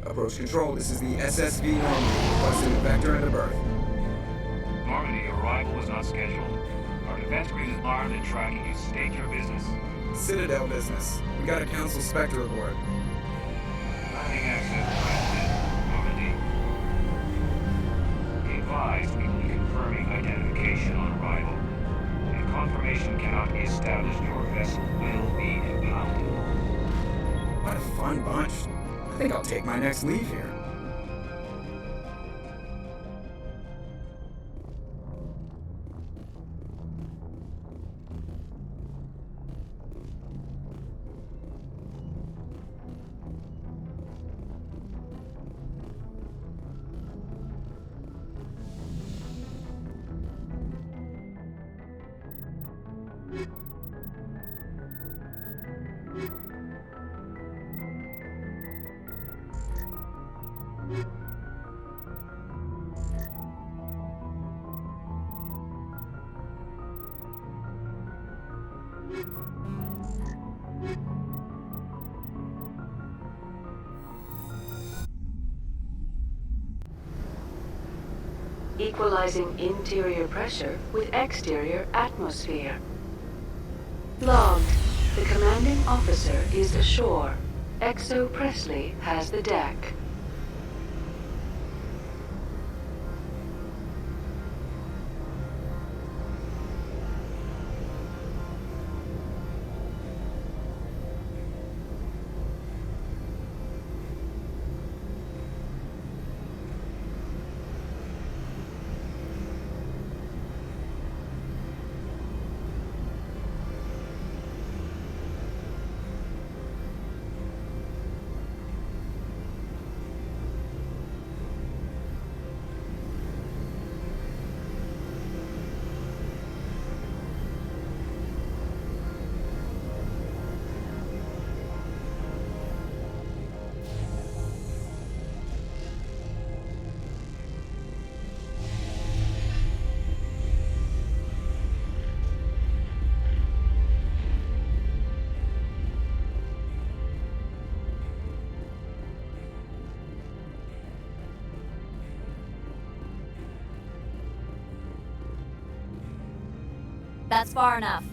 Approach control, this is the SSV Normandy, requesting a vector and a berth. Normandy, arrival was not scheduled. Our defense grid is armed and tracking you. State your business. Citadel business. We got a Council Spectre aboard. Landing access granted. Normandy. Be advised, we will be confirming identification on arrival. If confirmation cannot be established, your vessel will be impounded. What a fun bunch. I think I'll take my next leave here. Equalizing interior pressure with exterior atmosphere. Logged. The commanding officer is ashore. Exo Presley has the deck. That's far enough.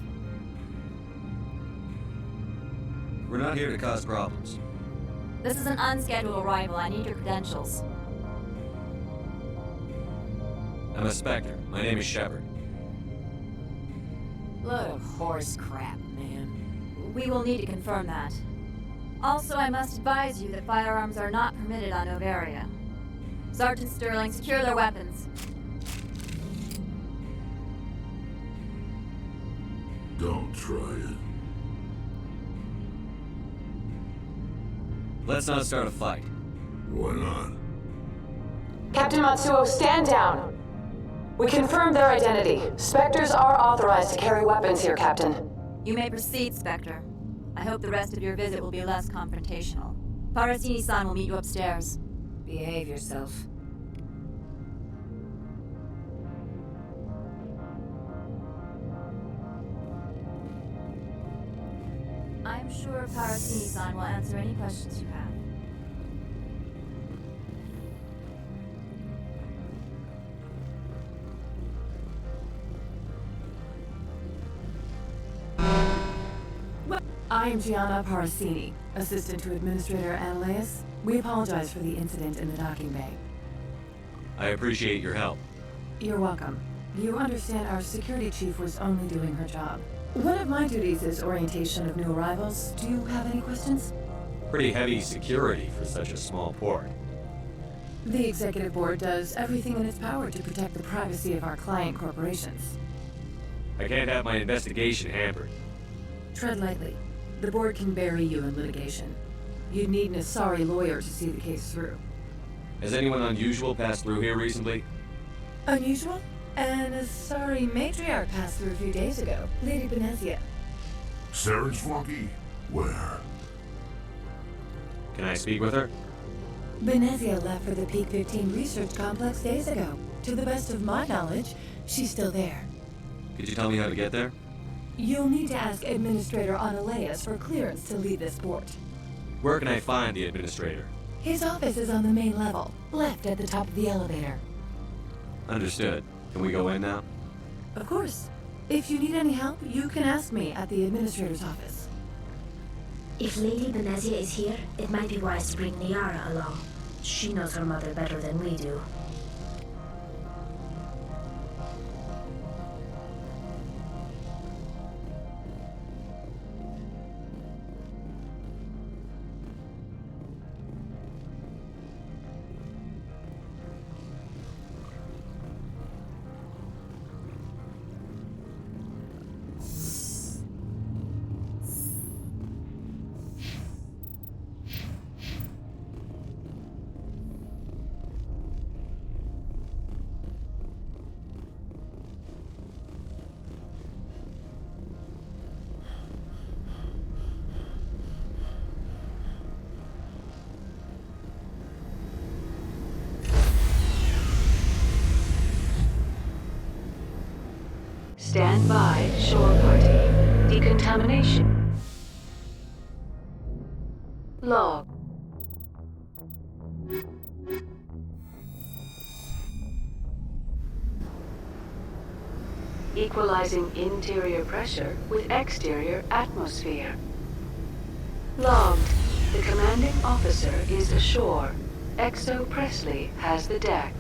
We're not here to cause problems. This is an unscheduled arrival. I need your credentials. I'm a Spectre. My name is Shepard. Load of horse crap, man. We will need to confirm that. Also, I must advise you that firearms are not permitted on Noveria. Sergeant Sterling, secure their weapons. Don't try it. Let's not start a fight. Why not? Captain Matsuo, stand down! We confirmed their identity. Spectres are authorized to carry weapons here, Captain. You may proceed, Spectre. I hope the rest of your visit will be less confrontational. Parasini-san will meet you upstairs. Behave yourself. I'm sure Parasini-san will answer any questions you have. I am Gianna Parasini, assistant to Administrator Analeus. We apologize for the incident in the docking bay. I appreciate your help. You're welcome. You understand our security chief was only doing her job. One of my duties is orientation of new arrivals. Do you have any questions? Pretty heavy security for such a small port. The Executive Board does everything in its power to protect the privacy of our client corporations. I can't have my investigation hampered. Tread lightly. The board can bury you in litigation. You'd need an Asari lawyer to see the case through. Has anyone unusual passed through here recently? Unusual? An Asari matriarch passed through a few days ago. Lady Benezia. Saren's flunky? Where? Can I speak with her? Benezia left for the Peak 15 research complex days ago. To the best of my knowledge, she's still there. Could you tell me how to get there? You'll need to ask Administrator Analeas for clearance to leave this port. Where can I find the administrator? His office is on the main level, left at the top of the elevator. Understood. Can we go in now? Of course. If you need any help, you can ask me at the Administrator's office. If Lady Benezia is here, it might be wise to bring Niara along. She knows her mother better than we do. Stand by, shore party. Decontamination. Log. Equalizing interior pressure with exterior atmosphere. Logged. The commanding officer is ashore. Exo Presley has the deck.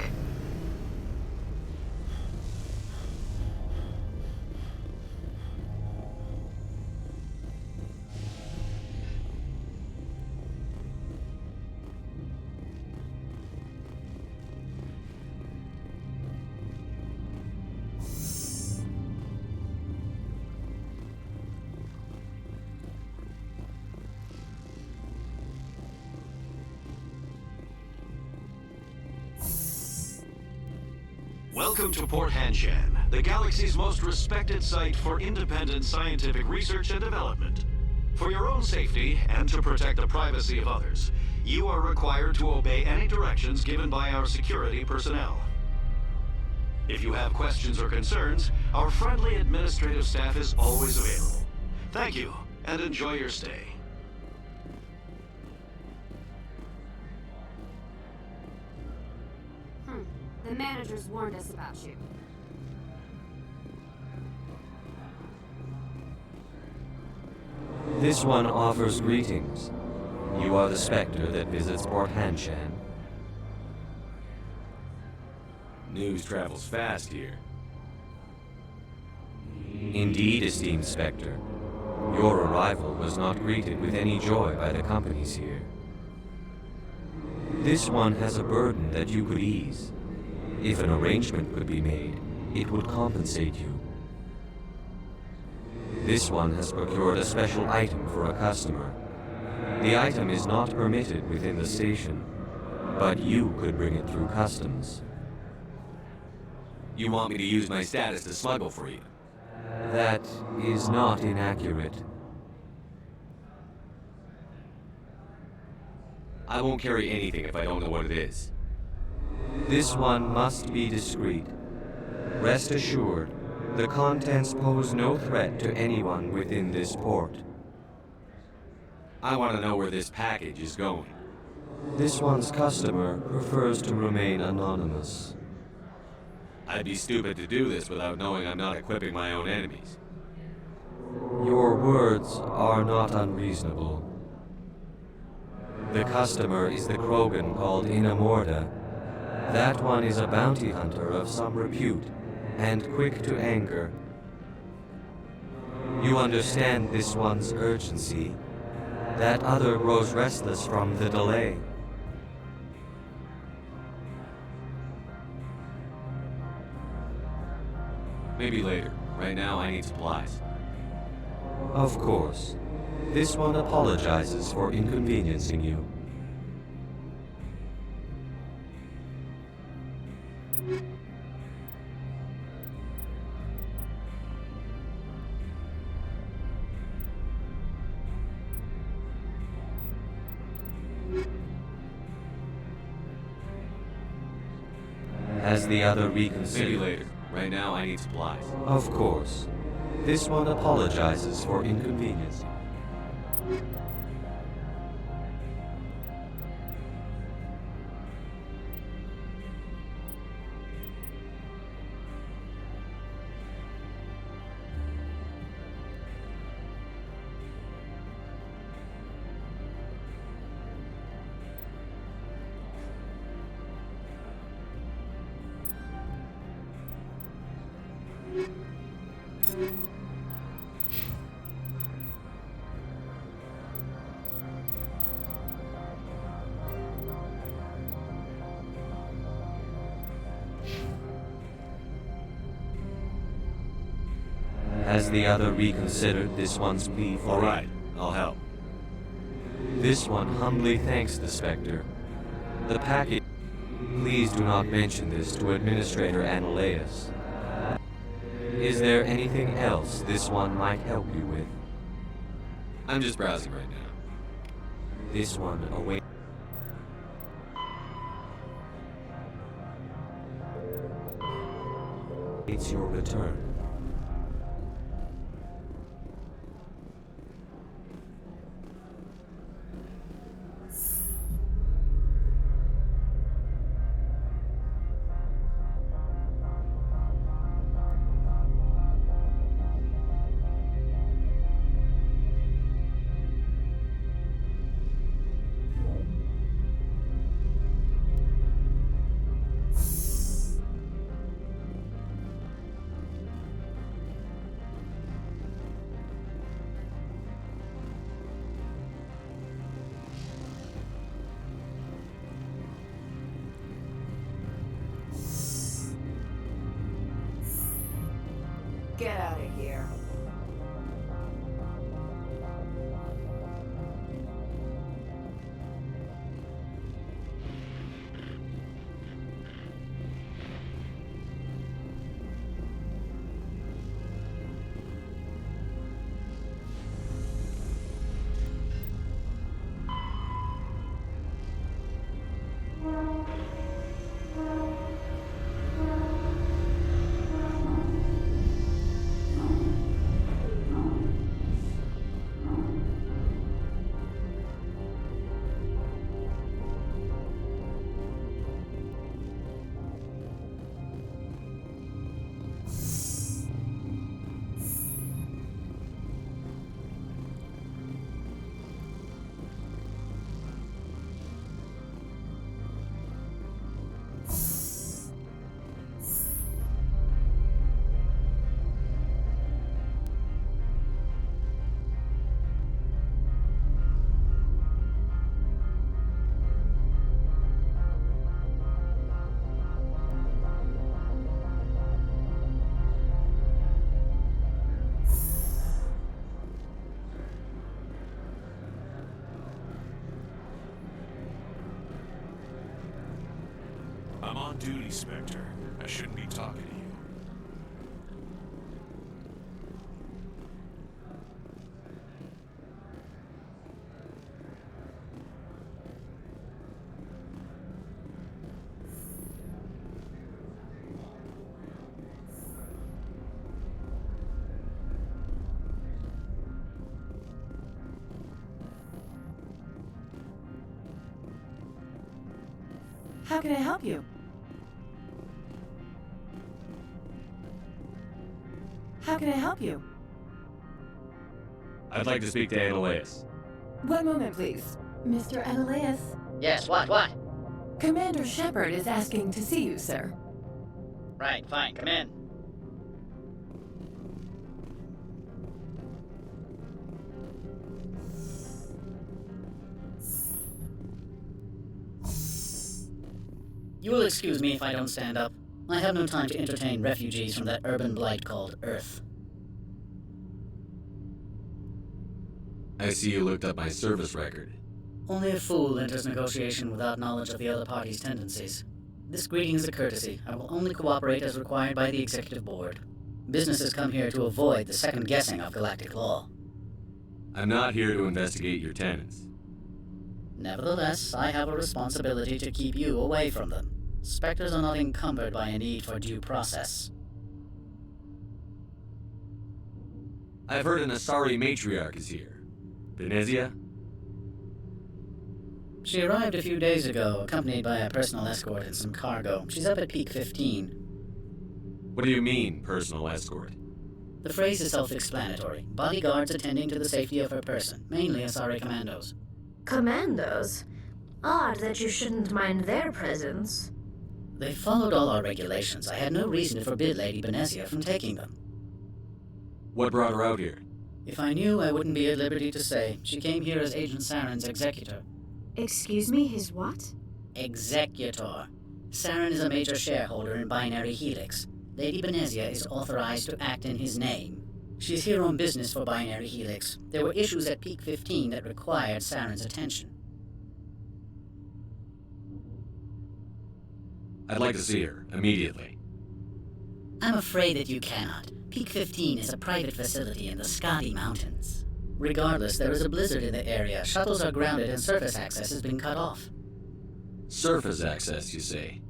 Welcome to Port Hanshan, the galaxy's most respected site for independent scientific research and development. For your own safety and to protect the privacy of others, you are required to obey any directions given by our security personnel. If you have questions or concerns, our friendly administrative staff is always available. Thank you, and enjoy your stay. The managers warned us about you. This one offers greetings. You are the Spectre that visits Port Hanshan. News travels fast here. Indeed, esteemed Spectre. Your arrival was not greeted with any joy by the companies here. This one has a burden that you could ease. If an arrangement could be made, it would compensate you. This one has procured a special item for a customer. The item is not permitted within the station, but you could bring it through customs. You want me to use my status to smuggle for you? That is not inaccurate. I won't carry anything if I don't know what it is. This one must be discreet. Rest assured, the contents pose no threat to anyone within this port. I want to know where this package is going. This one's customer prefers to remain anonymous. I'd be stupid to do this without knowing I'm not equipping my own enemies. Your words are not unreasonable. The customer is the Krogan called Inamorda. That one is a bounty hunter of some repute, and quick to anger. You understand this one's urgency. That other grows restless from the delay. Maybe later. Right now, I need supplies. Of course. This one apologizes for inconveniencing you. Has the other reconsidered? Maybe later. Right now, I need supplies. Of course. This one apologizes for inconveniencing. Has the other reconsidered this one's plea for All right, I'll help. This one humbly thanks the Spectre. The package... Please do not mention this to Administrator Annaleus. Is there anything else this one might help you with? I'm just browsing right now. This one awaits your return. Get out of here. I'm on duty, Spectre. I shouldn't be talking to you. How can I help you? How can I help you? I'd like to speak to Annaleus. One moment, please. Mr. Annaleus. Yes, what? Commander Shepard is asking to see you, sir. Right, fine, come in. You will excuse me if I don't stand up. I have no time to entertain refugees from that urban blight called Earth. I see you looked up my service record. Only a fool enters negotiation without knowledge of the other party's tendencies. This greeting is a courtesy. I will only cooperate as required by the Executive Board. Businesses come here to avoid the second guessing of galactic law. I'm not here to investigate your tenants. Nevertheless, I have a responsibility to keep you away from them. Spectres are not encumbered by a need for due process. I've heard an Asari matriarch is here. Venezia? She arrived a few days ago, accompanied by a personal escort and some cargo. She's up at Peak 15. What do you mean, personal escort? The phrase is self-explanatory. Bodyguards attending to the safety of her person, mainly Asari commandos. Commandos? Odd that you shouldn't mind their presence. They followed all our regulations. I had no reason to forbid Lady Benezia from taking them. What brought her out here? If I knew, I wouldn't be at liberty to say. She came here as Agent Saren's executor. Excuse me, his what? Executor. Saren is a major shareholder in Binary Helix. Lady Benezia is authorized to act in his name. She's here on business for Binary Helix. There were issues at Peak 15 that required Saren's attention. I'd like to see her, immediately. I'm afraid that you cannot. Peak 15 is a private facility in the Scotty Mountains. Regardless, there is a blizzard in the area. Shuttles are grounded and surface access has been cut off. Surface access, you say?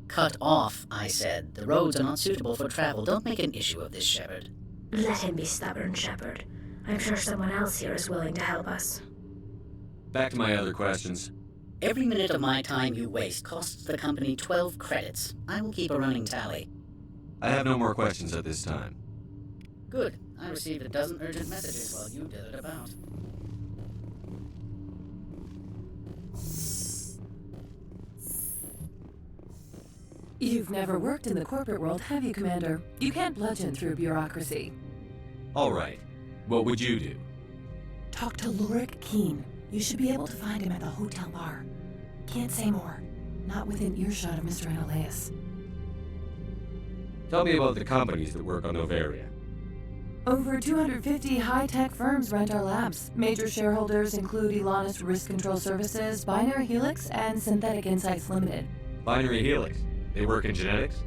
Cut off, I said. The roads are not suitable for travel. Don't make an issue of this, Shepard. Let him be stubborn, Shepard. I'm sure someone else here is willing to help us. Back to my other questions. Every minute of my time you waste costs the company 12 credits. I will keep a running tally. I have no more questions at this time. Good. I received a dozen urgent messages while you dithered about. You've never worked in the corporate world, have you, Commander? You can't bludgeon through bureaucracy. All right. What would you do? Talk to Lorik Keen. You should be able to find him at the hotel bar. Can't say more. Not within earshot of Mr. Analaeus. Tell me about the companies that work on Noveria. Over 250 high-tech firms rent our labs. Major shareholders include Elanus Risk Control Services, Binary Helix, and Synthetic Insights Limited. Binary Helix? They work in genetics?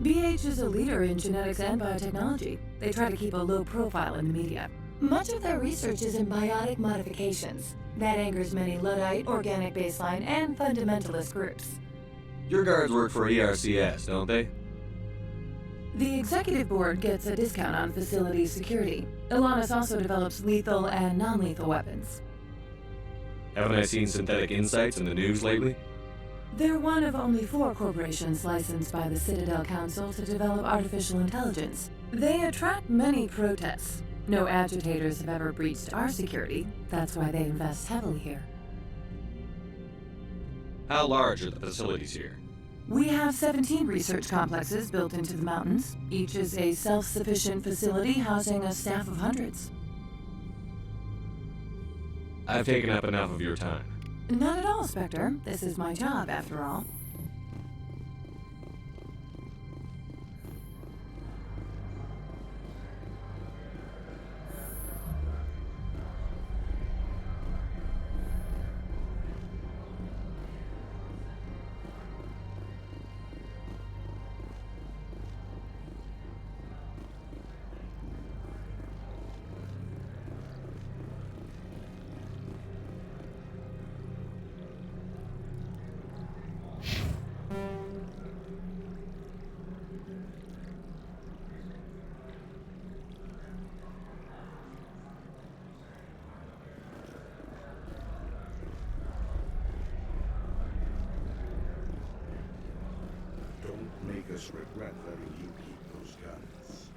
BH is a leader in genetics and biotechnology. They try to keep a low profile in the media. Much of their research is in biotic modifications. That angers many Luddite, organic baseline, and fundamentalist groups. Your guards work for ERCS, don't they? The executive board gets a discount on facility security. Elanus also develops lethal and non-lethal weapons. Haven't I seen Synthetic Insights in the news lately? They're one of only 4 corporations licensed by the Citadel Council to develop artificial intelligence. They attract many protests. No agitators have ever breached our security. That's why they invest heavily here. How large are the facilities here? We have 17 research complexes built into the mountains. Each is a self-sufficient facility housing a staff of hundreds. I've taken up enough of your time. Not at all, Spectre. This is my job, after all. Make us regret letting you keep those guns.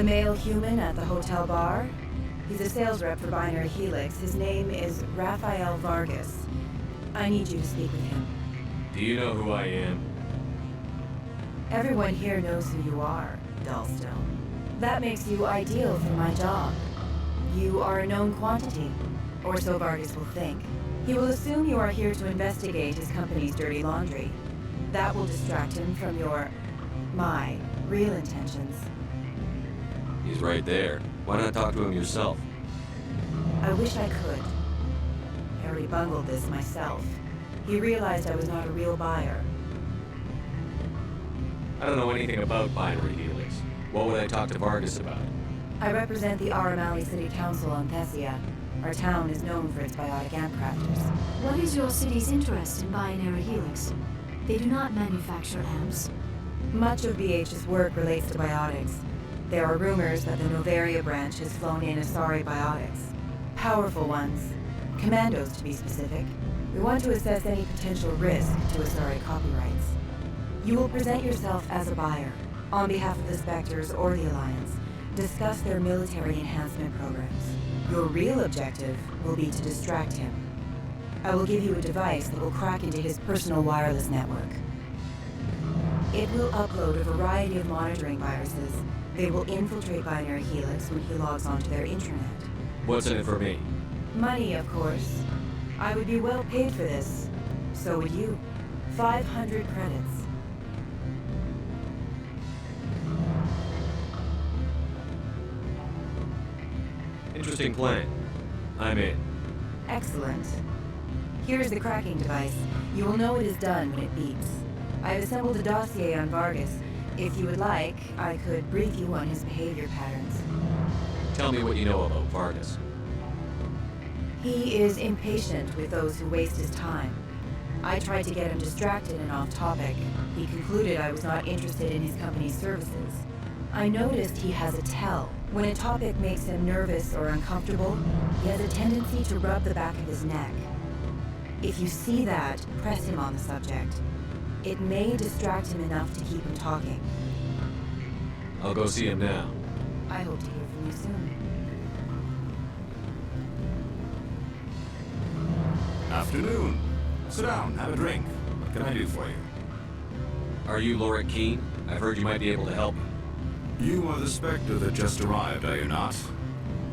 The male human at the hotel bar? He's a sales rep for Binary Helix. His name is Rafael Vargas. I need you to speak with him. Do you know who I am? Everyone here knows who you are, Dullstone. That makes you ideal for my job. You are a known quantity, or so Vargas will think. He will assume you are here to investigate his company's dirty laundry. That will distract him from my real intentions. He's right there. Why not talk to him yourself? I wish I could. I already bungled this myself. He realized I was not a real buyer. I don't know anything about Binary Helix. What would I talk to Vargas about? I represent the Aramali City Council on Thessia. Our town is known for its biotic amp crafters. What is your city's interest in Binary Helix? They do not manufacture amps. Much of BH's work relates to biotics. There are rumors that the Noveria branch has flown in Asari biotics. Powerful ones. Commandos, to be specific. We want to assess any potential risk to Asari copyrights. You will present yourself as a buyer, on behalf of the Spectres or the Alliance. Discuss their military enhancement programs. Your real objective will be to distract him. I will give you a device that will crack into his personal wireless network. It will upload a variety of monitoring viruses. They will infiltrate Binary Helix when he logs onto their intranet. What's in it for me? Money, of course. I would be well paid for this. So would you. 500 credits. Interesting plan. I'm in. Excellent. Here's the cracking device. You will know it is done when it beeps. I've assembled a dossier on Vargas. If you would like, I could brief you on his behavior patterns. Tell me what you know about Vargas. He is impatient with those who waste his time. I tried to get him distracted and off topic. He concluded I was not interested in his company's services. I noticed he has a tell. When a topic makes him nervous or uncomfortable, he has a tendency to rub the back of his neck. If you see that, press him on the subject. It may distract him enough to keep him talking. I'll go see him now. I hope to hear from you soon. Afternoon. Sit down, have a drink. What can I do for you? Are you Lorik Keene? I've heard you might be able to help me. You are the Spectre that just arrived, are you not?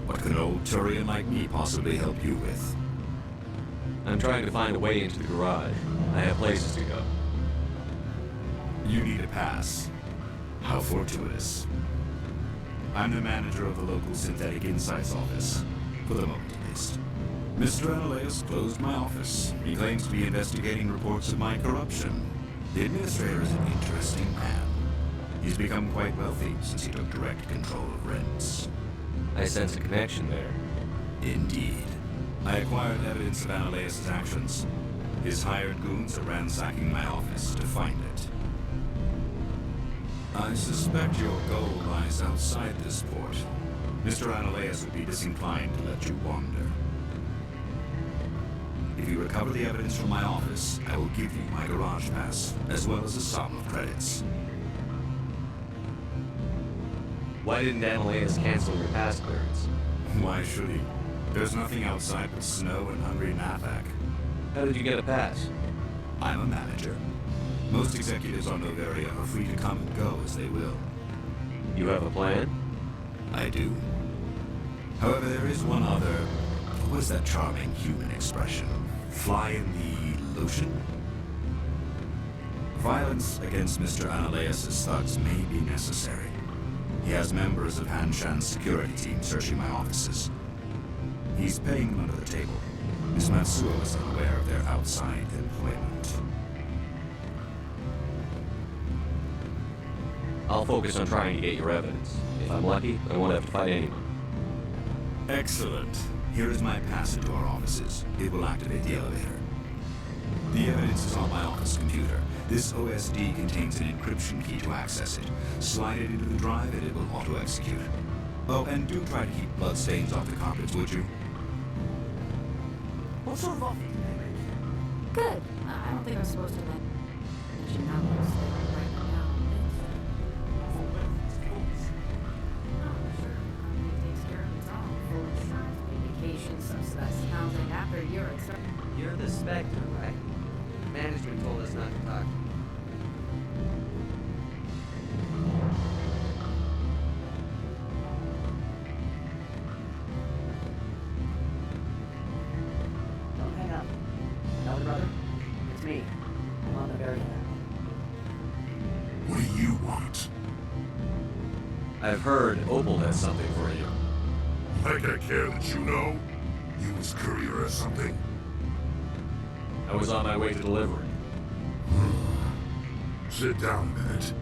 What can old Turian like me possibly help you with? I'm trying to find a way into the garage. I have places to go. You need a pass. How fortuitous. I'm the manager of the local Synthetic Insights office. For the moment, at least. Mr. Analeus closed my office. He claims to be investigating reports of my corruption. The administrator is an interesting man. He's become quite wealthy since he took direct control of rents. I sense a connection there. Indeed. I acquired evidence of Analeus' actions. His hired goons are ransacking my office to find it. I suspect your goal lies outside this port. Mr. Analeus would be disinclined to let you wander. If you recover the evidence from my office, I will give you my garage pass, as well as a sum of credits. Why didn't Analeus cancel your pass clearance? Why should he? There's nothing outside but snow and hungry Navak. How did you get a pass? I'm a manager. Most executives on Noveria are free to come and go as they will. You have a plan? I do. However, there is one other... What is that charming human expression? Fly in the lotion? Violence against Mr. Analeus' thugs may be necessary. He has members of Hanshan's security team searching my offices. He's paying them under the table. Miss Matsuo is unaware of their outside employment. I'll focus on trying to get your evidence. If I'm lucky, I won't have to fight anyone. Excellent. Here is my pass into our offices. It will activate the elevator. The evidence is on my office computer. This OSD contains an encryption key to access it. Slide it into the drive and it will auto-execute. Oh, and do try to keep blood stains off the carpets, would you? What sort of offer do they make? Good. I don't think I'm supposed to mention numbers right now. after you're instructed. You're the Spectre, right? Management told us not to talk to you. Don't hang up. Elder brother? It's me. I'm on Noveria. What do you want? I've heard Opal has something for you. Like I care that you know? You was courier or something? I was on my way to deliver it. Sit down a minute.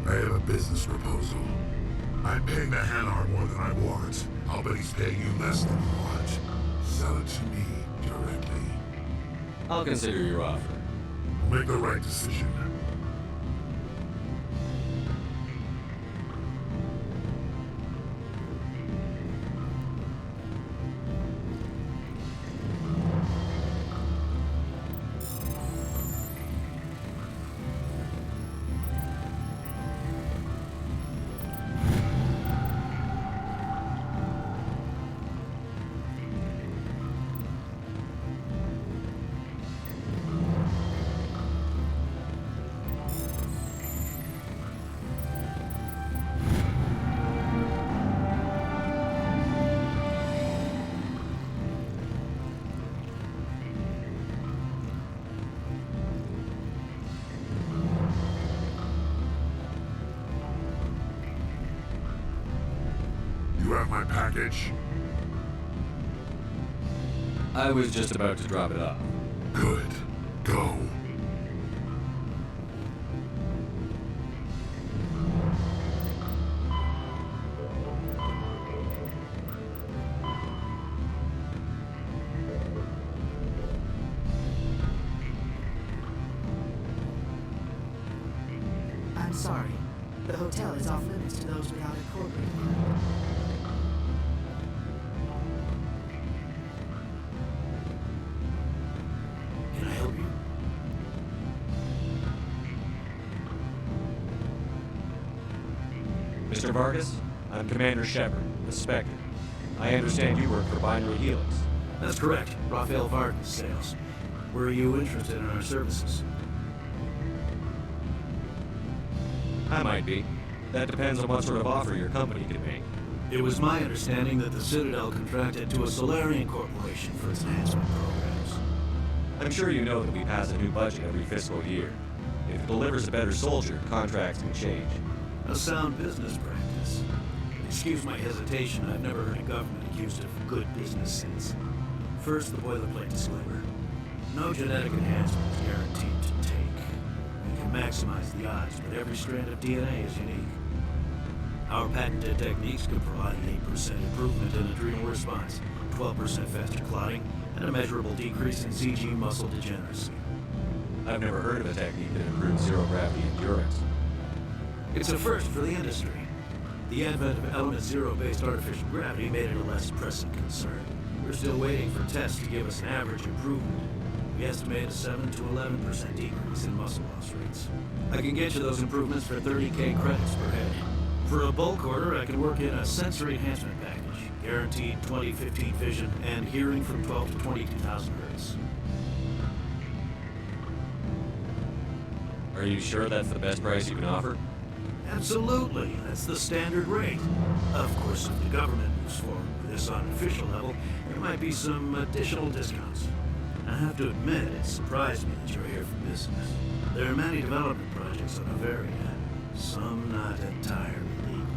I have a business proposal. I'm paying the Hanar more than I want. I'll bet he's paying you less than you want. Sell it to me directly. I'll consider your offer. Make the right decision. You have my package? I was just about to drop it off. Good. Go. I'm sorry. The hotel is off limits to those without a corporate card. Can I help you? Mr. Vargas, I'm Commander Shepard, the Spectre. I understand you work for Binary Helix. That's correct. Raphael Vargas, sales. Were you interested in our services? I might be. That depends on what sort of offer your company can make. It was my understanding that the Citadel contracted to a Solarian corporation for its enhancement programs. I'm sure you know that we pass a new budget every fiscal year. If it delivers a better soldier, contracts can change. A sound business practice. Excuse my hesitation, I've never heard a government accused of good business sense. First, the boilerplate disclaimer. No genetic enhancement is guaranteed to take. We can maximize the odds, but every strand of DNA is unique. Our patented techniques could provide an 8% improvement in adrenal response, 12% faster clotting, and a measurable decrease in CG muscle degeneracy. I've never heard of a technique that improves zero-gravity endurance. It's a first for the industry. The advent of element zero-based artificial gravity made it a less pressing concern. We're still waiting for tests to give us an average improvement. We estimate a 7 to 11% decrease in muscle loss rates. I can get you those improvements for 30K credits per head. For a bulk order, I can work in a sensory enhancement package, guaranteed 20/15 vision and hearing from 12 to 22,000 hertz. Are you sure that's the best price you can offer? Absolutely, that's the standard rate. Of course, if the government moves forward with this on an official level, there might be some additional discounts. I have to admit, it surprised me that you're here for business. There are many development projects on Noveria, some not entirely legal.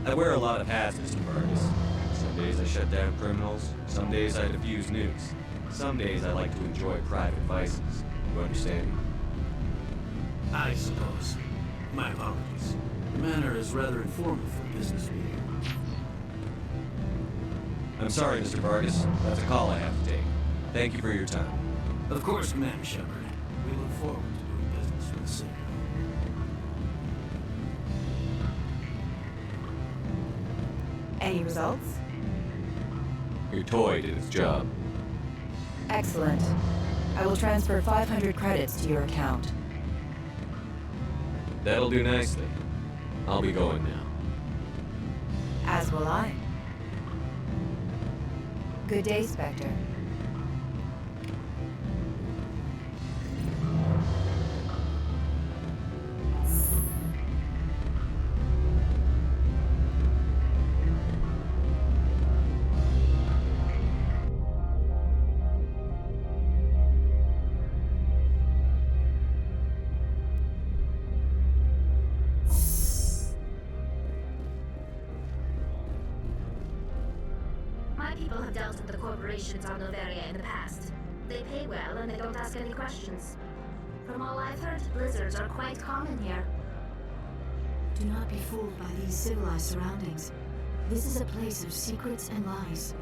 I wear a lot of hats, Mr. Vargas. Some days I shut down criminals, some days I defuse nukes. Some days I like to enjoy private vices. You understand me? I suppose. My apologies. The manner is rather informal for a business meeting. I'm sorry, Mr. Vargas. That's a call I have to take. Thank you for your time. Of course, Commander Shepard. We look forward to doing business with the city. Any results? Your toy did its job. Excellent. I will transfer 500 credits to your account. That'll do nicely. I'll be going now. As will I. Good day, Spectre. My people have dealt with the corporations on Noveria in the past. They pay well and they don't ask any questions. From all I've heard, blizzards are quite common here. Do not be fooled by these civilized surroundings. This is a place of secrets and lies.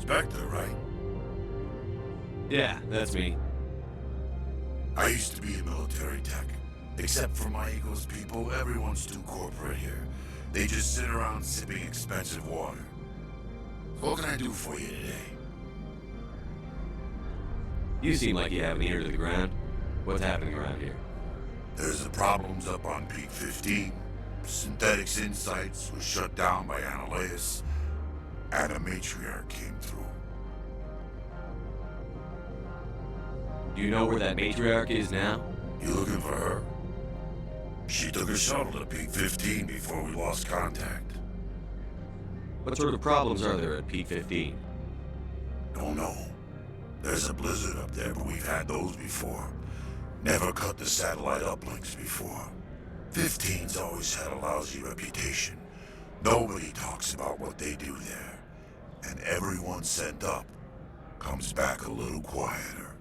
Spectre, right? Yeah, that's me. I used to be in military tech. Except for my Eagles people, everyone's too corporate here. They just sit around sipping expensive water. What can I do for you today? You seem like you have an ear to the ground. What's happening around here? There's the problems up on Peak 15. Synthetics Insights was shut down by Analyus, and a matriarch came through. Do you know where that matriarch is now? You looking for her? She took a shuttle to Peak 15 before we lost contact. What sort of problems are there at Peak 15? Don't know. There's a blizzard up there, but we've had those before. Never cut the satellite uplinks before. 15's always had a lousy reputation. Nobody talks about what they do there. And everyone sent up comes back a little quieter.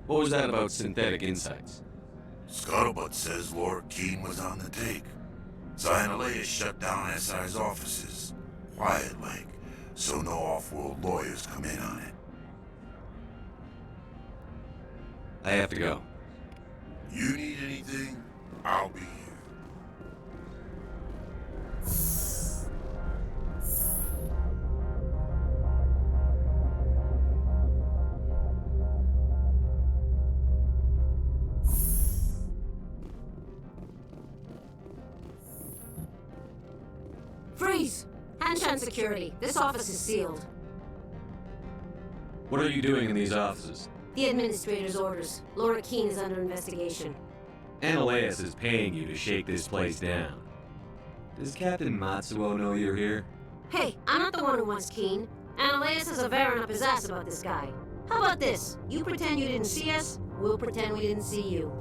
What was that about Synthetic Insights? Scuttlebutt says Lord Keene was on the take. Analyus shut down SI's offices. Quiet like, so no off-world lawyers come in on it. I have to go. You need anything, I'll be here. Freeze! Hanshan security. This office is sealed. What are you doing in these offices? The administrator's orders. Laura Keene is under investigation. Analyus is paying you to shake this place down. Does Captain Matsuo know you're here? Hey, I'm not the one who wants Keene. Analyus has a Varan up his ass about this guy. How about this? You pretend you didn't see us, we'll pretend we didn't see you.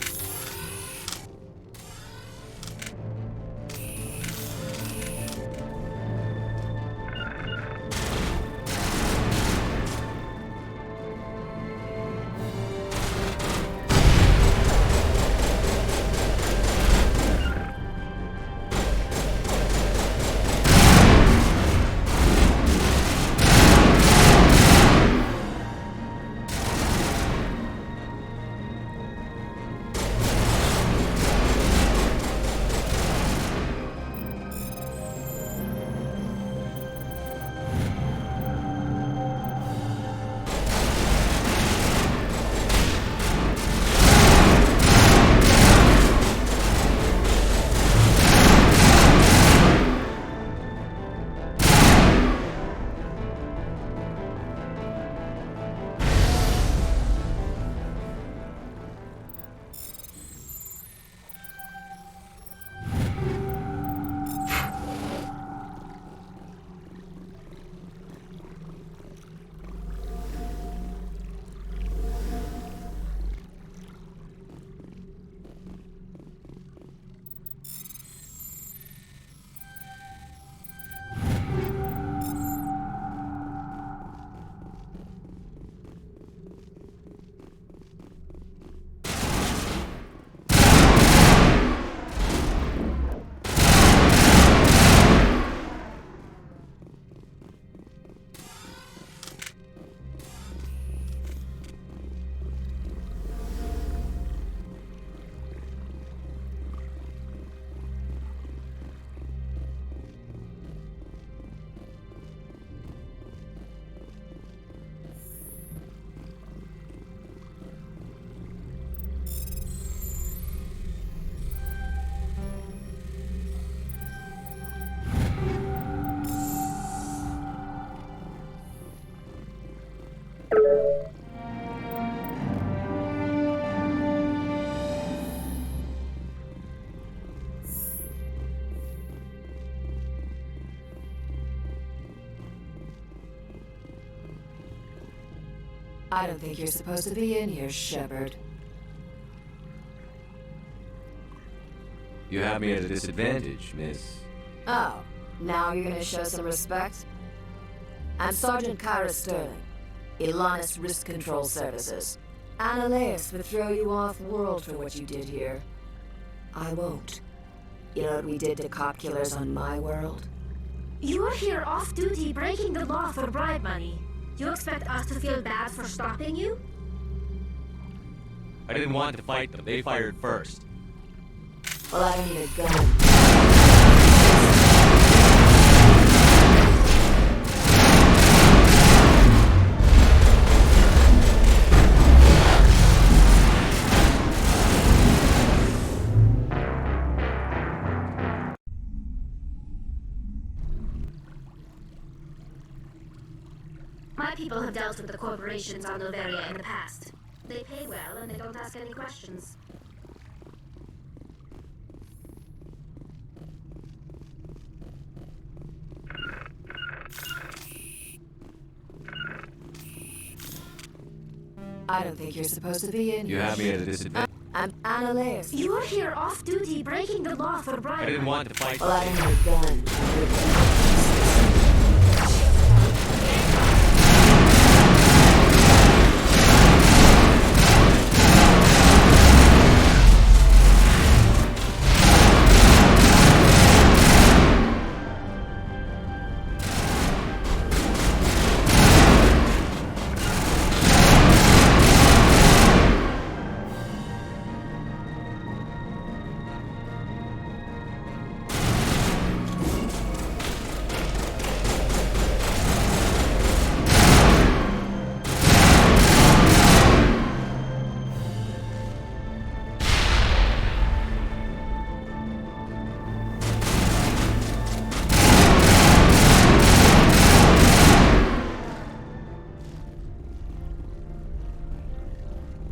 I don't think you're supposed to be in here, Shepard. You have me at a disadvantage, miss. Oh, now you're gonna show some respect? I'm Sergeant Kyra Sterling, Ilanis Risk Control Services. Annaleus would throw you off-world for what you did here. I won't. You know what we did to cop killers on my world? You're here off-duty breaking the law for bribe money. You expect us to feel bad for stopping you? I didn't want to fight them. They fired first. Well, I don't need a gun. My people have dealt with the corporations on Noveria in the past. They pay well and they don't ask any questions. I don't think you're supposed to be in here. You have me at a disadvantage. I'm Annaleus. You're here off-duty breaking the law for bribe. I didn't want to fight. Well, I don't need a gun.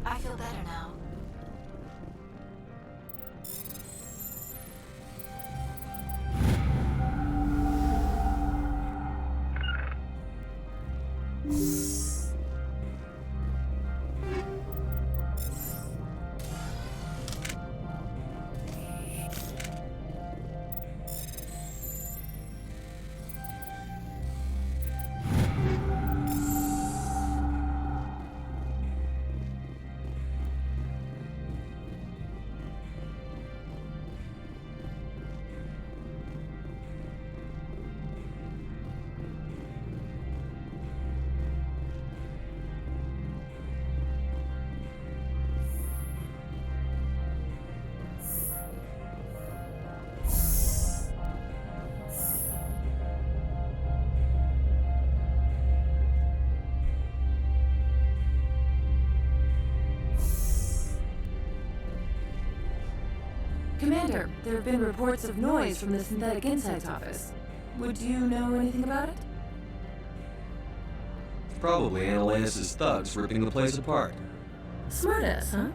I feel better now. Commander, there have been reports of noise from the Synthetic Insights office. Would you know anything about it? Probably Annaleus' thugs ripping the place apart. Smartass, huh?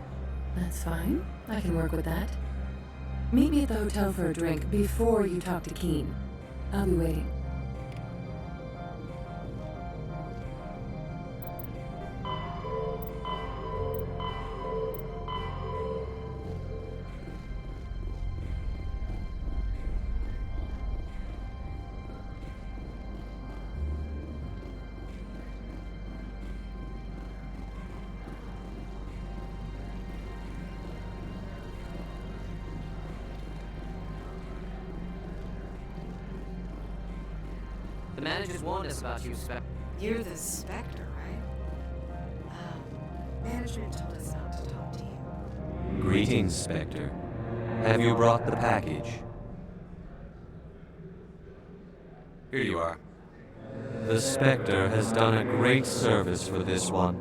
That's fine. I can work with that. Meet me at the hotel for a drink before you talk to Keen. I'll be waiting. The managers warned us about you, Spectre. You're the Spectre, right? Management told us not to talk to you. Greetings, Spectre. Have you brought the package? Here you are. The Spectre has done a great service for this one.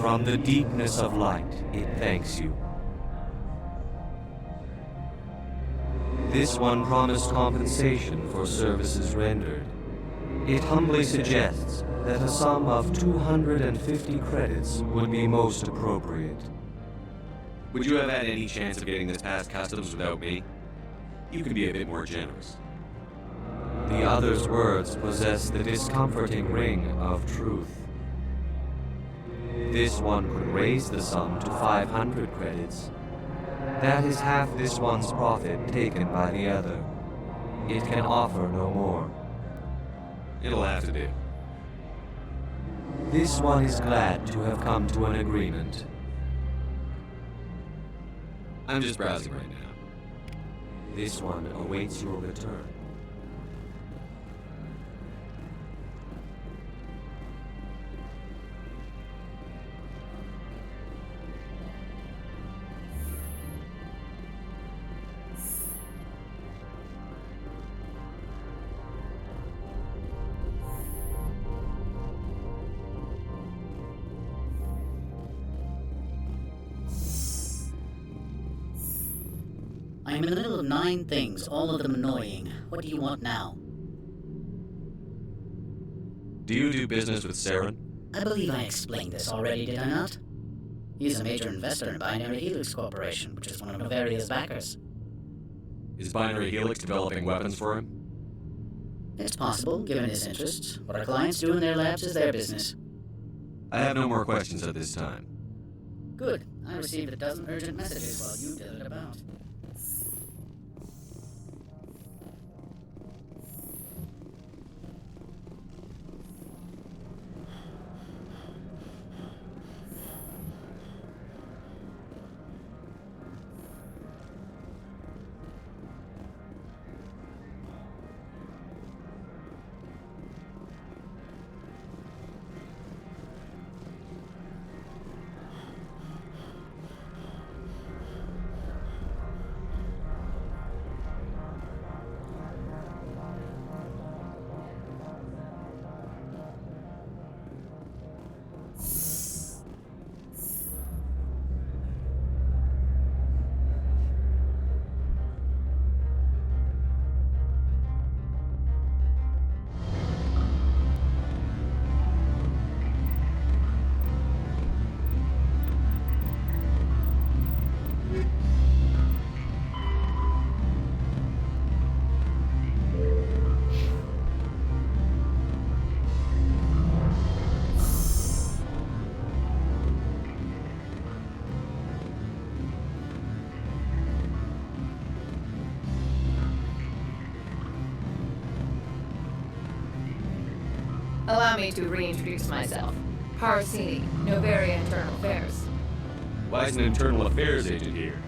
From the deepness of light, it thanks you. This one promised compensation for services rendered. It humbly suggests that a sum of 250 credits would be most appropriate. Would you have had any chance of getting this past customs without me? You can be a bit more generous. The other's words possess the discomforting ring of truth. this one could raise the sum to 500 credits. That is half this one's profit taken by the other. It can offer no more. It'll have to do. This one is glad to have come to an agreement. I'm just browsing right now. This one awaits your return. I'm in the middle of 9 things, all of them annoying. What do you want now? Do you do business with Saren? I believe I explained this already, did I not? He's a major investor in Binary Helix Corporation, which is one of Noveria's backers. Is Binary Helix developing weapons for him? It's possible, given his interests. What our clients do in their labs is their business. I have no more questions at this time. Good. I received a dozen urgent messages while you dithered about. Allow me to reintroduce myself. Parsini, Noveria Internal Affairs. Why is an internal affairs agent here?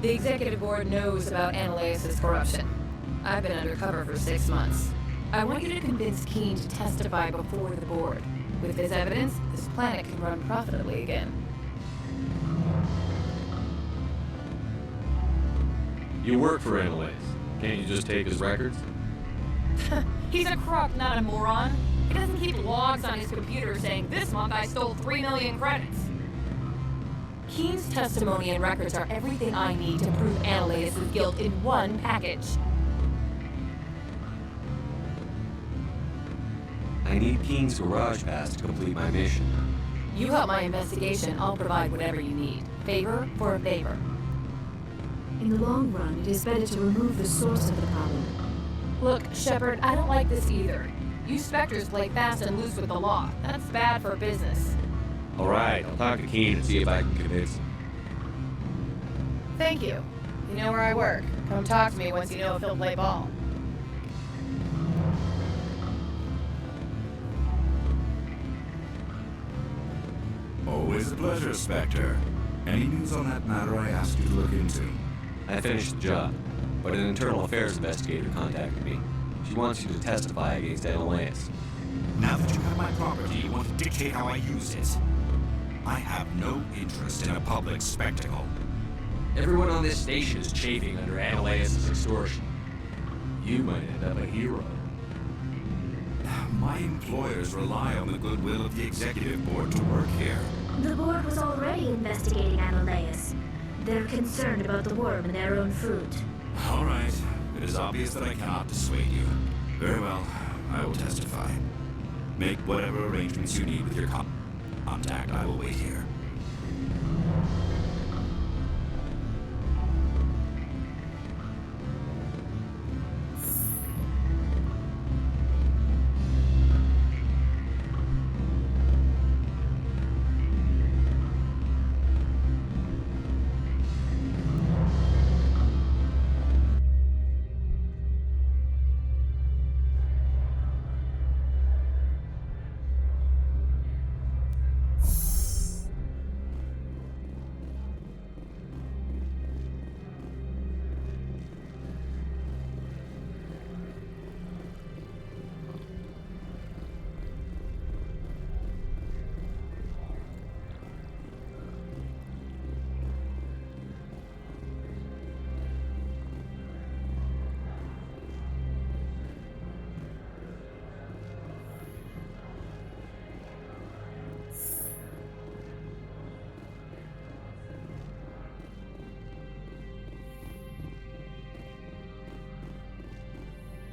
The executive board knows about Ananias' corruption. I've been undercover for 6 months. I want you to convince Keene to testify before the board. With this evidence, this planet can run profitably again. You work for Ananias. Can't you just take his records? He's a crook, not a moron. He doesn't keep logs on his computer saying, this month I stole 3 million credits. Keene's testimony and records are everything I need to prove Ananias' guilt in one package. I need Keene's garage pass to complete my mission. You help my investigation, I'll provide whatever you need. Favor for a favor. In the long run, it is better to remove the source of the problem. Look, Shepard, I don't like this either. You Spectres play fast and loose with the law. That's bad for business. Alright, I'll talk to Keene and see if I can convince him. Thank you. You know where I work. Come talk to me once you know if he'll play ball. Always a pleasure, Spectre. Any news on that matter I asked you to look into? I finished the job, but an internal affairs investigator contacted me. She wants you to testify against Ananias. Now that you have my property, you want to dictate how I use it. I have no interest in a public spectacle. Everyone on this station is chafing under Ananias' extortion. You might end up a hero. My employers rely on the goodwill of the executive board to work here. The board was already investigating Ananias. They're concerned about the worm in their own food. All right. It is obvious that I cannot dissuade you. Very well. I will testify. Make whatever arrangements you need with your contact. I will wait here.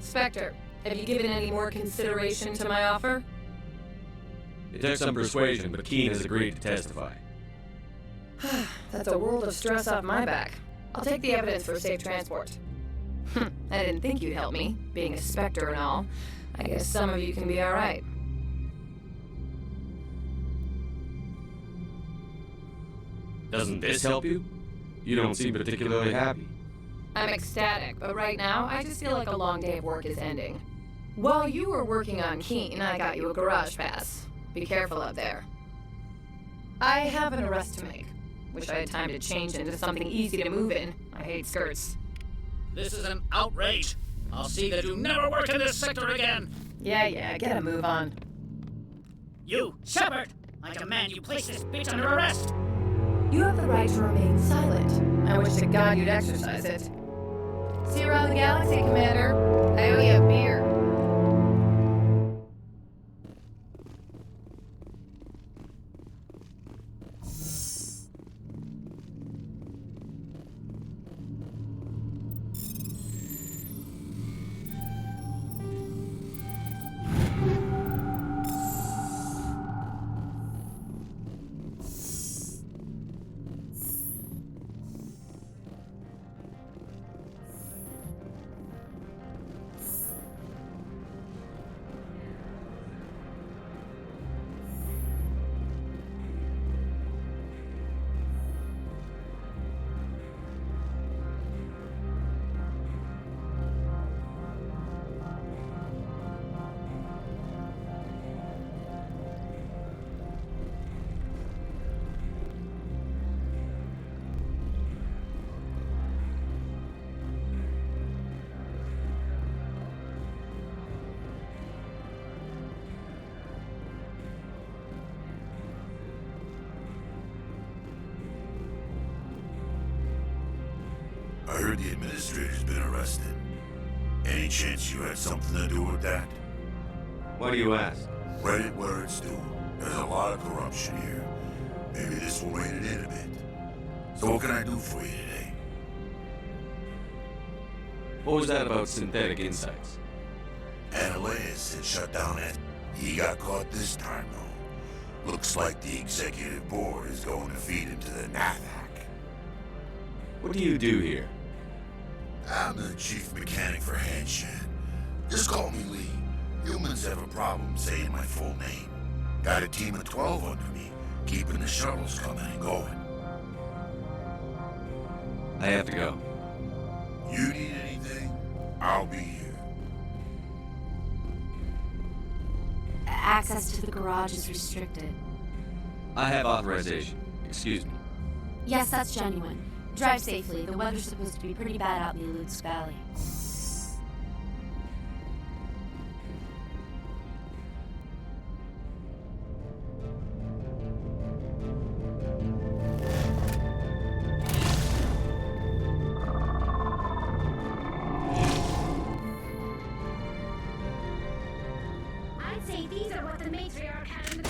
Spectre, have you given any more consideration to my offer? It took some persuasion, but Keen has agreed to testify. That's a world of stress off my back. I'll take the evidence for safe transport. I didn't think you'd help me, being a Spectre and all. I guess some of you can be alright. Doesn't this help you? You don't seem particularly happy. I'm ecstatic, but right now, I just feel like a long day of work is ending. While you were working on Keen, I got you a garage pass. Be careful up there. I have an arrest to make. Wish I had time to change into something easy to move in. I hate skirts. This is an outrage. I'll see that you never work in this sector again. Yeah, get a move on. You, Shepard! I demand you place this bitch under arrest! You have the right to remain silent. I wish to God you'd exercise it. See you around the galaxy, Commander. I owe you a beer. I heard the administrator's been arrested. Any chance you had something to do with that? Why do you ask? Reddit words do. There's a lot of corruption here. Maybe this will rein it in a bit. So what can I do for you today? What was that about synthetic insights? Analyus had shut down it. He got caught this time, though. Looks like the executive board is going to feed him to the Nathak. What do you do here? I'm the chief mechanic for Hanshan. Just call me Lee. Humans have a problem saying my full name. Got a team of 12 under me, keeping the shuttles coming and going. I have to go. You need anything? I'll be here. Access to the garage is restricted. I have authorization. Excuse me. Yes, that's genuine. Drive safely. The weather's supposed to be pretty bad out in the Alutsk Valley. I'd say these are what the matriarch had in the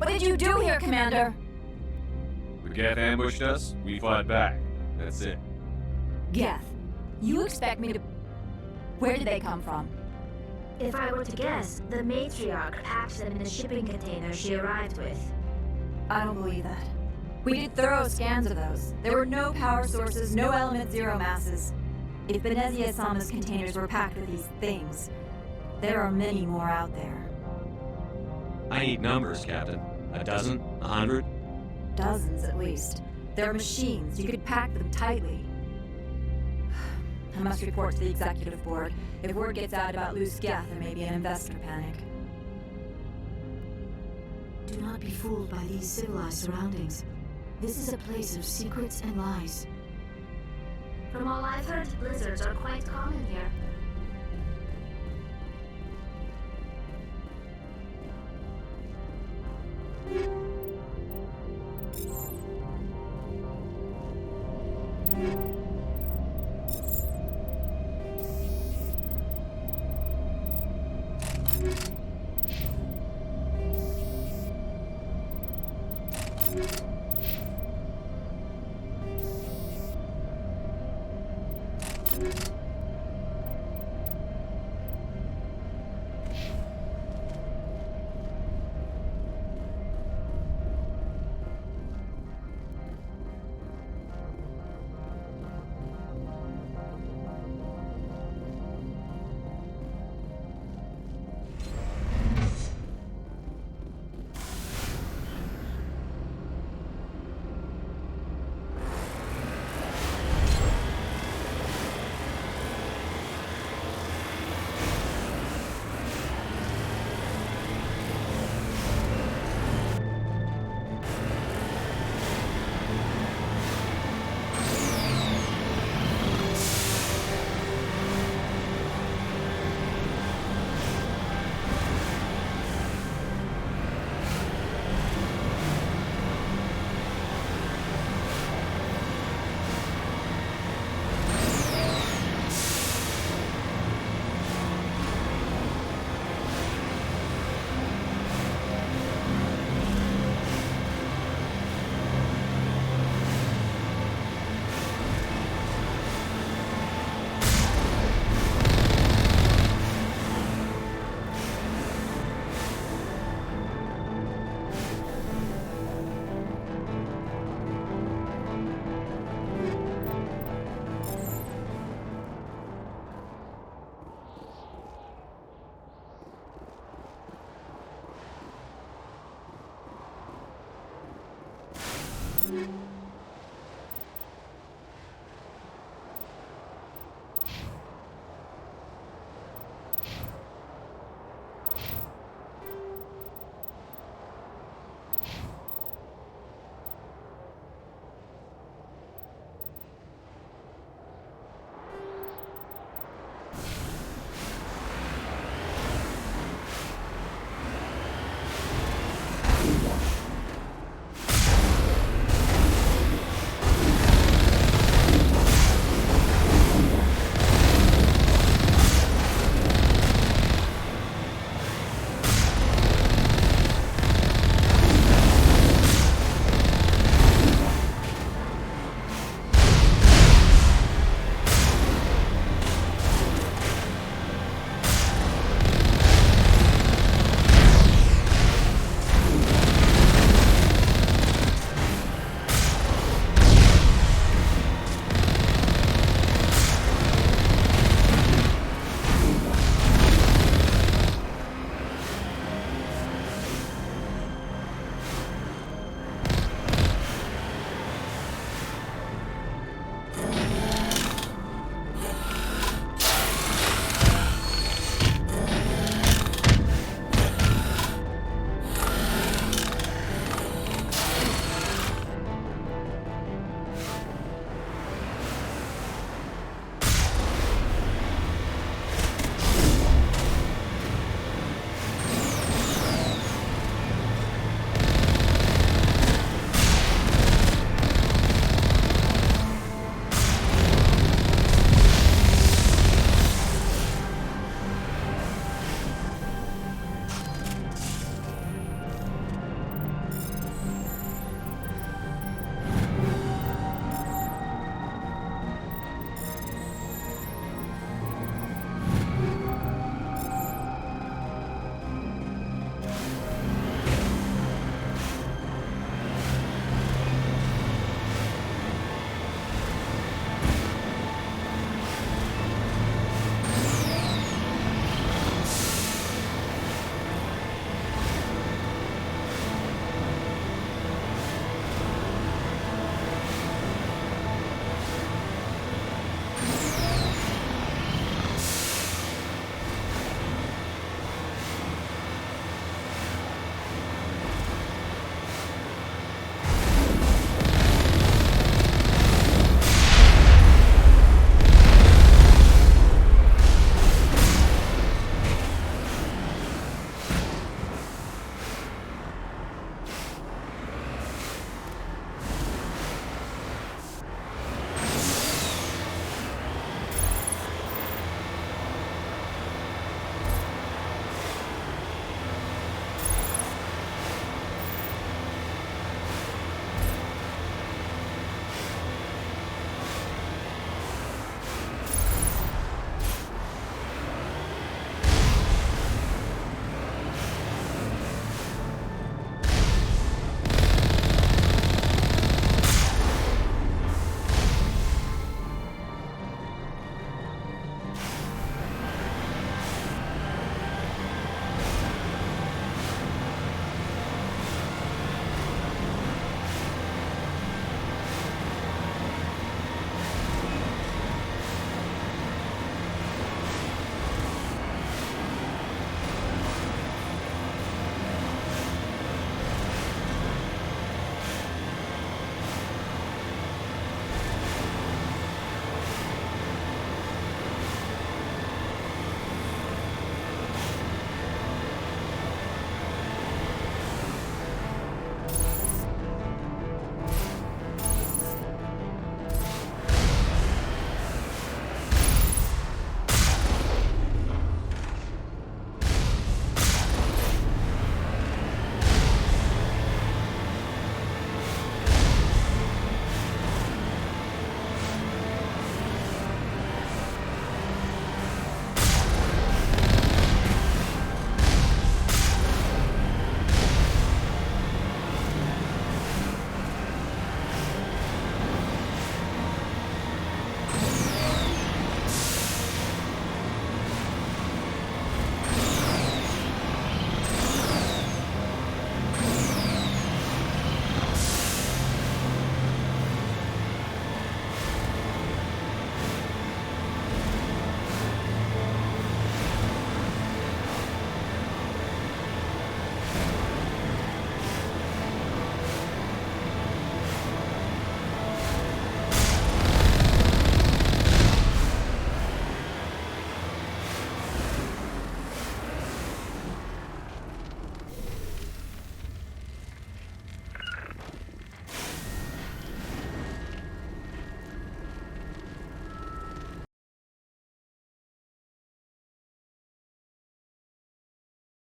What did you do here, Commander? The Geth ambushed us, we fought back. That's it. Geth, you expect me to... Where did they come from? If I were to guess, the matriarch packed them in a shipping container she arrived with. I don't believe that. We did thorough scans of those. There were no power sources, no element zero masses. If Benezia Sama's containers were packed with these things, There are many more out there. I need numbers, Captain. A dozen? 100? Dozens, at least. They're machines. You could pack them tightly. I must report to the executive board. If word gets out about loose Geth, there may be an investor panic. Do not be fooled by these civilized surroundings. This is a place of secrets and lies. From all I've heard, blizzards are quite common here.